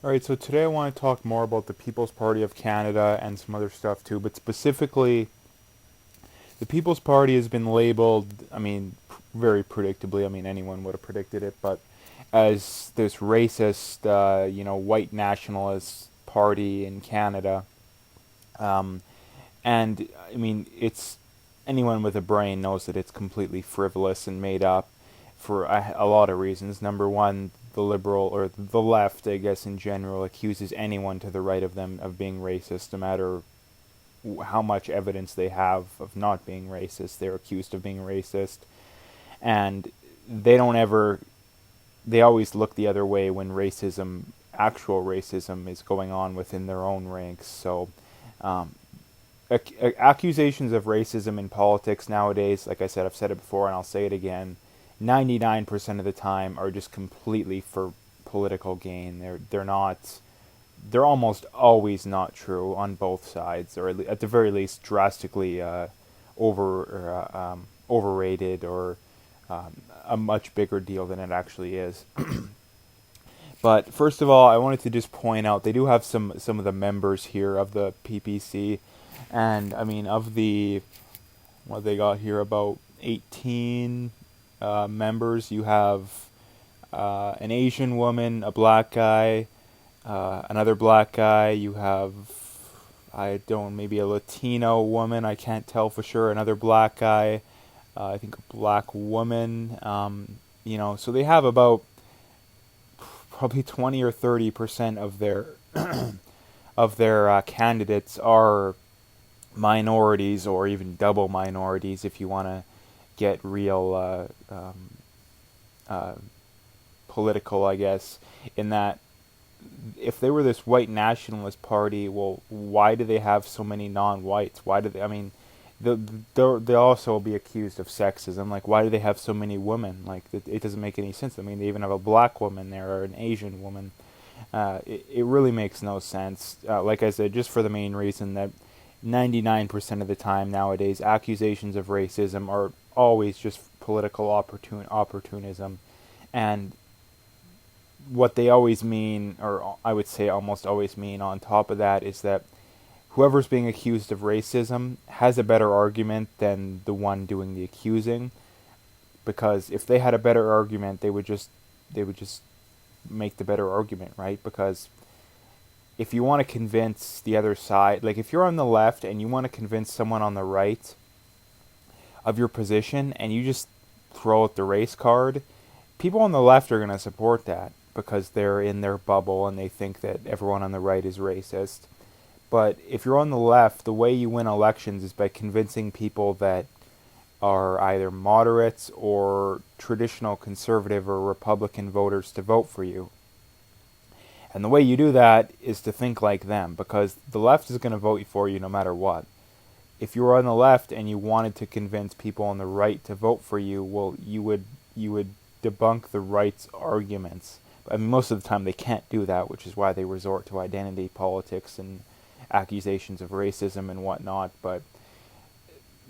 All right, so today I want to talk more about the People's Party of Canada and some other stuff too, but specifically, the People's Party has been labeled, very predictably, anyone would have predicted it, but as this racist, white nationalist party in Canada. Um, and, it's anyone with a brain knows that it's completely frivolous and made up for a lot of reasons. Number one, the liberal or the left, I guess in general, accuses anyone to the right of them of being racist, no matter how much evidence they have of not being racist. They're accused of being racist, and they don't ever. They always look the other way when actual racism, is going on within their own ranks. So, um, accusations of racism in politics nowadays, like I said, I've said it before and I'll say it again, 99% of the time are just completely for political gain. They're almost always not true on both sides, or at the very least drastically overrated, or a much bigger deal than it actually is. But first of all, I wanted to just point out they do have some of the members here of the PPC, and of the what they got here, about 18 members. You have an Asian woman, a black guy, another black guy. You have, I don't, maybe a Latino woman. I can't tell for sure. Another black guy. I think a black woman. So they have about probably 20 or 30% of their candidates are minorities, or even double minorities, if you want to get real uh, political, I guess. In that, if they were this white nationalist party, well, why do they have so many non-whites? Why do they? They'll also be accused of sexism. Like, why do they have so many women? Like, it doesn't make any sense. They even have a black woman there, or an Asian woman. It really makes no sense. Like I said, just for the main reason that 99% of the time nowadays, accusations of racism are always just political opportunism. And what they always mean, or I would say almost always mean on top of that, is that whoever's being accused of racism has a better argument than the one doing the accusing. Because if they had a better argument, they would just make the better argument, right? Because if you want to convince the other side, like if you're on the left and you want to convince someone on the right of your position, and you just throw out the race card, people on the left are going to support that because they're in their bubble and they think that everyone on the right is racist. But if you're on the left, the way you win elections is by convincing people that are either moderates or traditional conservative or Republican voters to vote for you. And the way you do that is to think like them, because the left is going to vote for you no matter what. If you were on the left and you wanted to convince people on the right to vote for you, well, you would debunk the right's arguments. Most of the time they can't do that, which is why they resort to identity politics and accusations of racism and whatnot. But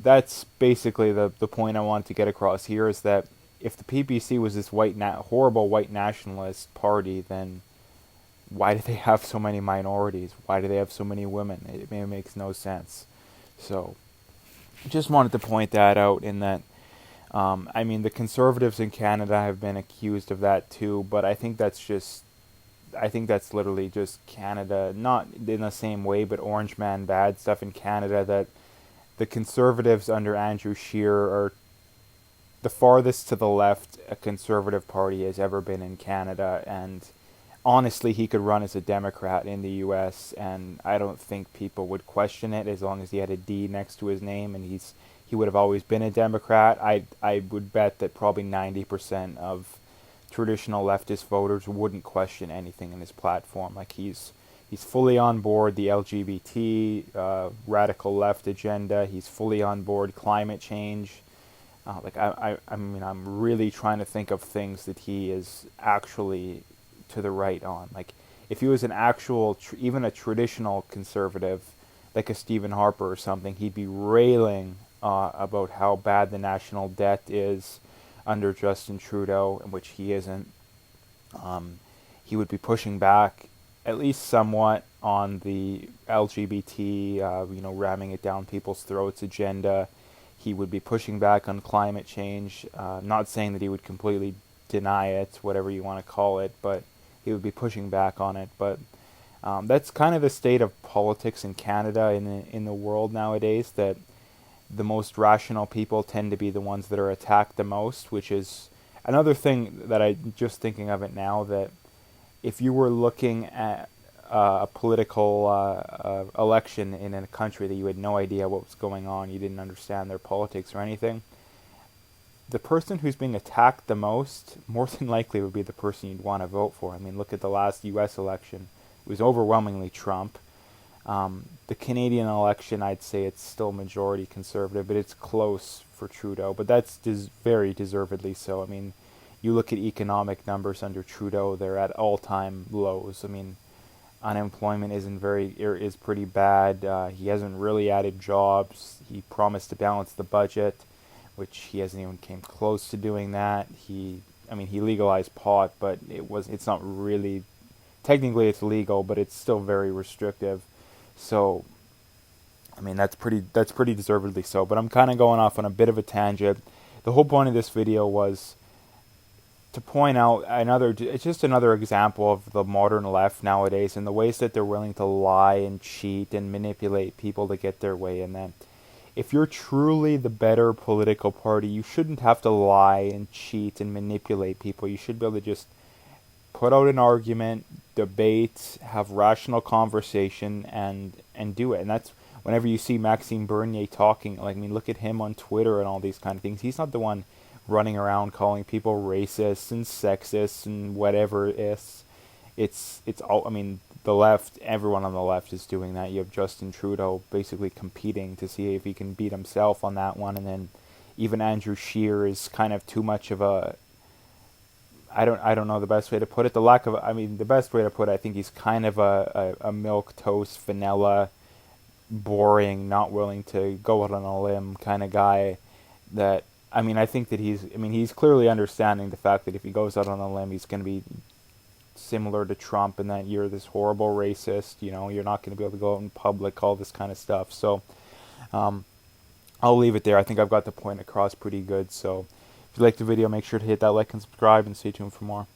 that's basically the point I want to get across here, is that if the PPC was this horrible white nationalist party, then why do they have so many minorities? Why do they have so many women? It makes no sense. So, just wanted to point that out. In that, the conservatives in Canada have been accused of that too, but I think that's literally just Canada, not in the same way, but Orange Man bad stuff in Canada, that the conservatives under Andrew Scheer are the farthest to the left a conservative party has ever been in Canada. And honestly, he could run as a Democrat in the U.S., and I don't think people would question it as long as he had a D next to his name, and he would have always been a Democrat. I would bet that probably 90% of traditional leftist voters wouldn't question anything in his platform. Like, he's fully on board the LGBT radical left agenda. He's fully on board climate change. I'm really trying to think of things that he is actually to the right on. Like, if he was an actual, even a traditional conservative, like a Stephen Harper or something, he'd be railing about how bad the national debt is under Justin Trudeau, in which he isn't. He would be pushing back at least somewhat on the LGBT, ramming it down people's throats agenda. He would be pushing back on climate change. Not saying that he would completely deny it, whatever you want to call it, but he would be pushing back on it. But that's kind of the state of politics in Canada, in the world nowadays. That the most rational people tend to be the ones that are attacked the most, which is another thing that I'm just thinking of it now, that if you were looking at a political election in a country that you had no idea what was going on, you didn't understand their politics or anything, the person who's being attacked the most, more than likely, would be the person you'd want to vote for. I mean, look at the last U.S. election. It was overwhelmingly Trump. The Canadian election, I'd say it's still majority conservative, but it's close for Trudeau. But that's very deservedly so. I mean, you look at economic numbers under Trudeau; they're at all-time lows. I mean, unemployment is pretty bad. He hasn't really added jobs. He promised to balance the budget, which he hasn't even came close to doing that. He legalized pot, but it's not really, technically it's legal, but it's still very restrictive. So, I mean, that's pretty deservedly so. But I'm kind of going off on a bit of a tangent. The whole point of this video was to point out it's just another example of the modern left nowadays and the ways that they're willing to lie and cheat and manipulate people to get their way. And that if you're truly the better political party, you shouldn't have to lie and cheat and manipulate people. You should be able to just put out an argument, debate, have rational conversation, and do it. And that's whenever you see Maxime Bernier talking, like, I mean, look at him on Twitter and all these kind of things. He's not the one running around calling people racist and sexist and whatever it is. It's all, I mean, the left, everyone on the left is doing that. You have Justin Trudeau basically competing to see if he can beat himself on that one, and then even Andrew Scheer is kind of too much of a, I don't know the best way to put it. The best way to put it, I think he's kind of a milquetoast, vanilla, boring, not willing to go out on a limb kind of guy. That, I mean, I think that he's clearly understanding the fact that if he goes out on a limb, he's going to be similar to Trump, and that you're this horrible racist. You're not going to be able to go out in public, all this kind of stuff. So, I'll leave it there. I think I've got the point across pretty good. So, if you like the video, make sure to hit that like and subscribe, and stay tuned for more.